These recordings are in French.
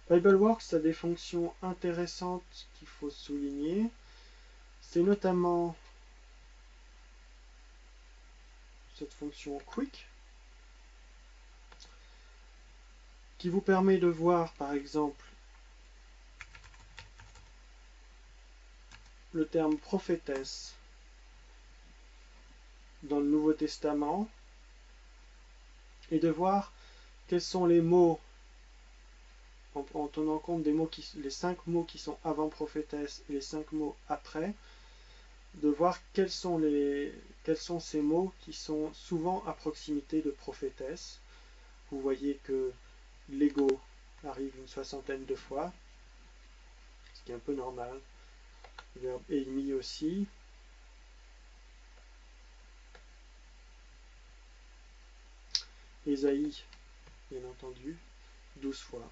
BibleWorks a des fonctions intéressantes qu'il faut souligner. C'est notamment cette fonction Quick qui vous permet de voir par exemple le terme prophétesse dans le Nouveau Testament et de voir quels sont les mots, en tenant compte des mots les 5 mots qui sont avant prophétesse et les 5 mots après, de voir quels sont ces mots qui sont souvent à proximité de prophétesse. Vous voyez que l'ego arrive une 60aine de fois, ce qui est un peu normal. Le verbe Amy aussi. Ésaïe, bien entendu, 12 fois.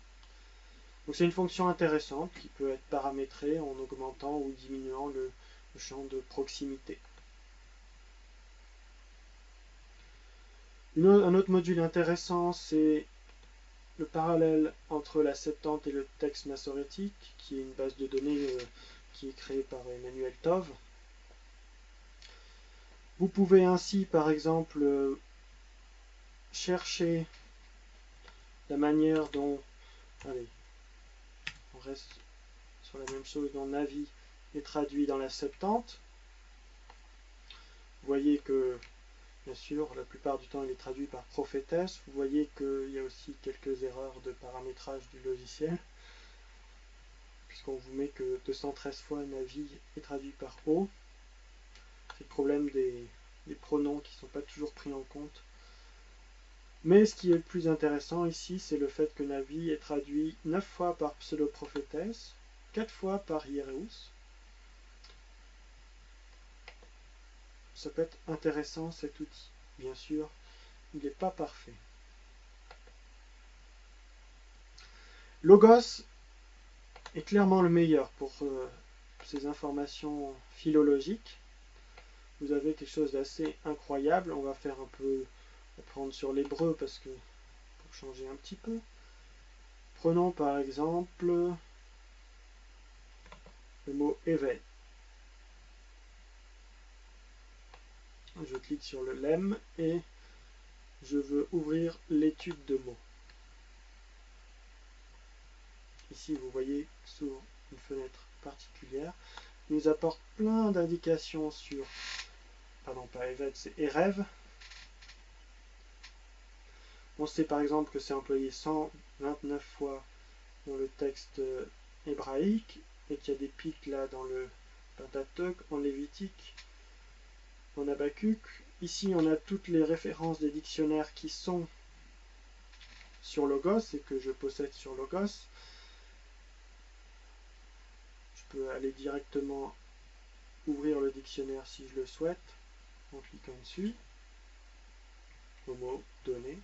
Donc c'est une fonction intéressante qui peut être paramétrée en augmentant ou diminuant le champ de proximité. Un autre module intéressant, c'est le parallèle entre la Septante et le texte massorétique, qui est une base de données qui est créée par Emmanuel Tov. Vous pouvez ainsi, par exemple, chercher la manière dont, allez, on reste sur la même chose, dont Navi est traduit dans la Septante. Vous voyez que, bien sûr, la plupart du temps, il est traduit par prophétesse. Vous voyez qu'il y a aussi quelques erreurs de paramétrage du logiciel, puisqu'on vous met que 213 fois Navi est traduit par O. C'est le problème des pronoms qui ne sont pas toujours pris en compte. Mais ce qui est le plus intéressant ici, c'est le fait que Navi est traduit 9 fois par pseudo-prophétesse, 4 fois par Hiereus. Ça peut être intéressant cet outil. Bien sûr, il n'est pas parfait. Logos est clairement le meilleur pour ces informations philologiques. Vous avez quelque chose d'assez incroyable. On va faire un peu, on va prendre sur l'hébreu parce que pour changer un petit peu. Prenons par exemple le mot Eved. Je clique sur le lemme et je veux ouvrir l'étude de mots. Ici, vous voyez, s'ouvre une fenêtre particulière. Il nous apporte plein d'indications sur, pardon, pas Eved, c'est Erev. On sait par exemple que c'est employé 129 fois dans le texte hébraïque et qu'il y a des pics là dans le Pentateuque, en Lévitique, en Habakkuk. Ici, on a toutes les références des dictionnaires qui sont sur Logos et que je possède sur Logos. Je peux aller directement ouvrir le dictionnaire si je le souhaite en cliquant dessus, au mot donné.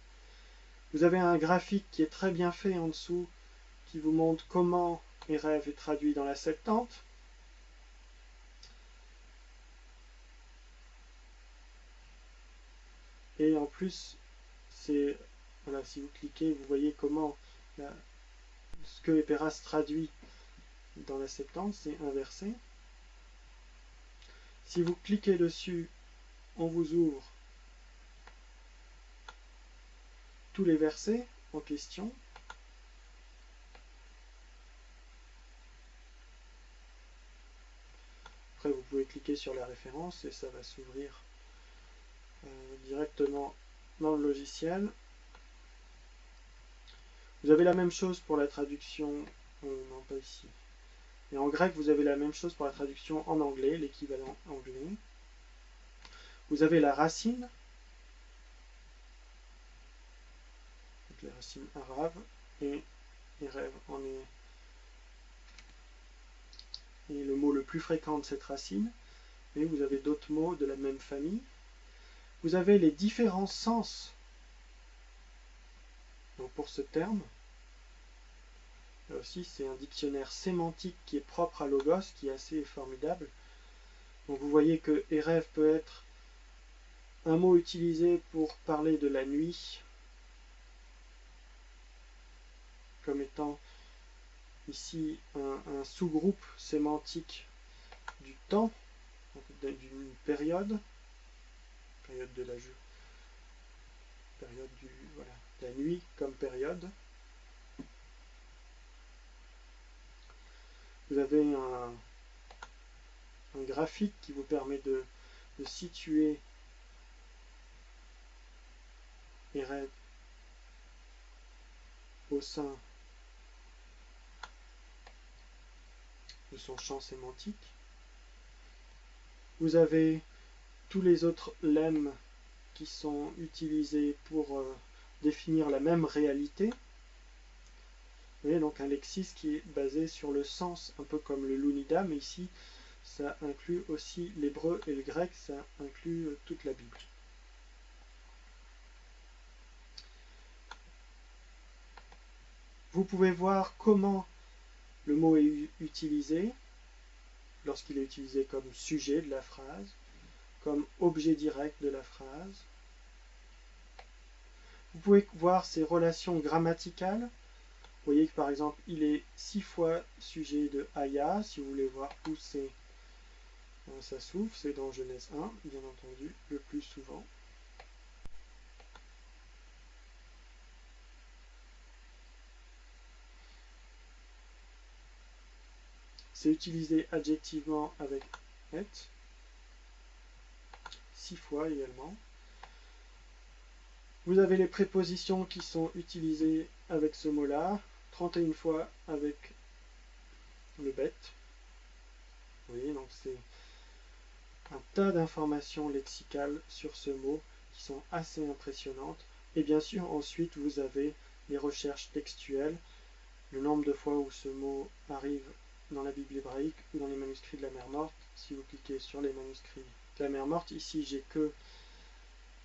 Vous avez un graphique qui est très bien fait en dessous qui vous montre comment Erev est traduit dans la Septante. Et en plus, voilà, si vous cliquez, vous voyez comment ce que Eperas traduit dans la Septante, c'est inversé. Si vous cliquez dessus, on vous ouvre tous les versets en question. Après, vous pouvez cliquer sur la référence et ça va s'ouvrir directement dans le logiciel. Vous avez la même chose pour la traduction, non pas ici. Et en grec, vous avez la même chose pour la traduction en anglais, l'équivalent anglais. Vous avez la racine, les racines arabes, et Erev en est le mot le plus fréquent de cette racine. Et vous avez d'autres mots de la même famille. Vous avez les différents sens. Donc pour ce terme, là aussi c'est un dictionnaire sémantique qui est propre à Logos, qui est assez formidable. Donc vous voyez que Erev peut être un mot utilisé pour parler de la nuit, comme étant ici un sous-groupe sémantique du temps, d'une période de la période voilà, la nuit comme période. Vous avez un graphique qui vous permet de situer Ered au sein de son champ sémantique. Vous avez tous les autres lemmes qui sont utilisés pour définir la même réalité. Vous voyez, donc un lexis qui est basé sur le sens, un peu comme le Lunida, mais ici ça inclut aussi l'hébreu et le grec, ça inclut toute la Bible. Vous pouvez voir comment le mot est utilisé lorsqu'il est utilisé comme sujet de la phrase, comme objet direct de la phrase. Vous pouvez voir ses relations grammaticales. Vous voyez que par exemple, il est 6 fois sujet de Aya. Si vous voulez voir où ça s'ouvre, c'est dans Genèse 1, bien entendu, le plus souvent. C'est utilisé adjectivement avec et, 6 fois également. Vous avez les prépositions qui sont utilisées avec ce mot-là, 31 fois avec le bet. Vous voyez, donc c'est un tas d'informations lexicales sur ce mot qui sont assez impressionnantes. Et bien sûr, ensuite, vous avez les recherches textuelles, le nombre de fois où ce mot arrive dans la Bible hébraïque ou dans les manuscrits de la mer Morte. Si vous cliquez sur les manuscrits de la mer Morte, ici j'ai que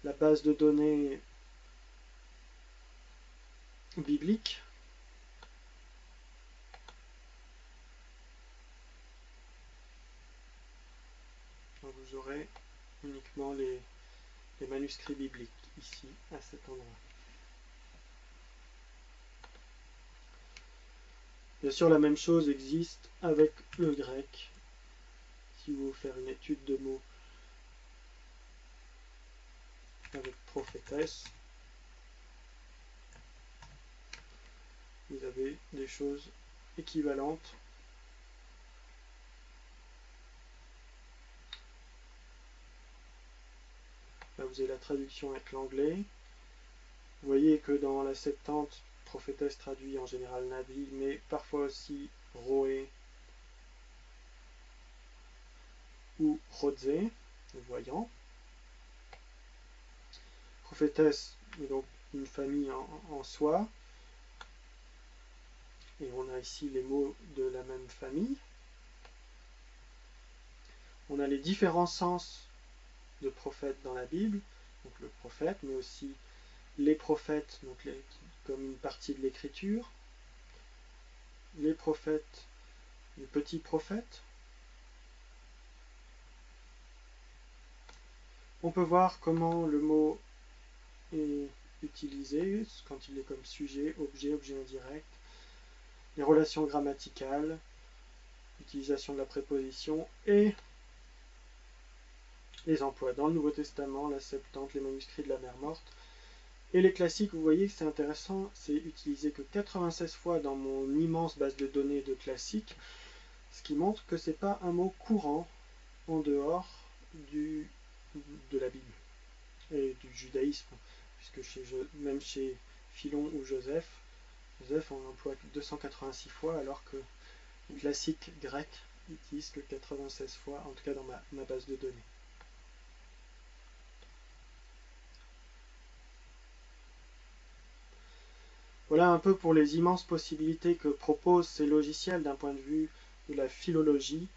la base de données biblique. Donc vous aurez uniquement les manuscrits bibliques ici, à cet endroit. Bien sûr, la même chose existe avec le grec. Si vous voulez faire une étude de mots avec prophétesse, vous avez des choses équivalentes. Là, vous avez la traduction avec l'anglais. Vous voyez que dans la Septante, prophétesse traduit en général Nabi, mais parfois aussi Roé ou Rodze, le voyant. Prophétesse est donc une famille en soi. Et on a ici les mots de la même famille. On a les différents sens de prophète dans la Bible, donc le prophète, mais aussi les prophètes, donc comme une partie de l'écriture, les prophètes, les petits prophètes. On peut voir comment le mot est utilisé, quand il est comme sujet, objet, objet indirect, les relations grammaticales, l'utilisation de la préposition et les emplois dans le Nouveau Testament, la Septante, les manuscrits de la mer Morte. Et les classiques, vous voyez que c'est intéressant, c'est utilisé que 96 fois dans mon immense base de données de classiques, ce qui montre que ce n'est pas un mot courant en dehors de la Bible et du judaïsme, puisque même chez Philon ou Joseph, on emploie 286 fois, alors que les classiques grecs n'utilisent que 96 fois, en tout cas dans ma base de données. Voilà un peu pour les immenses possibilités que proposent ces logiciels d'un point de vue de la philologie.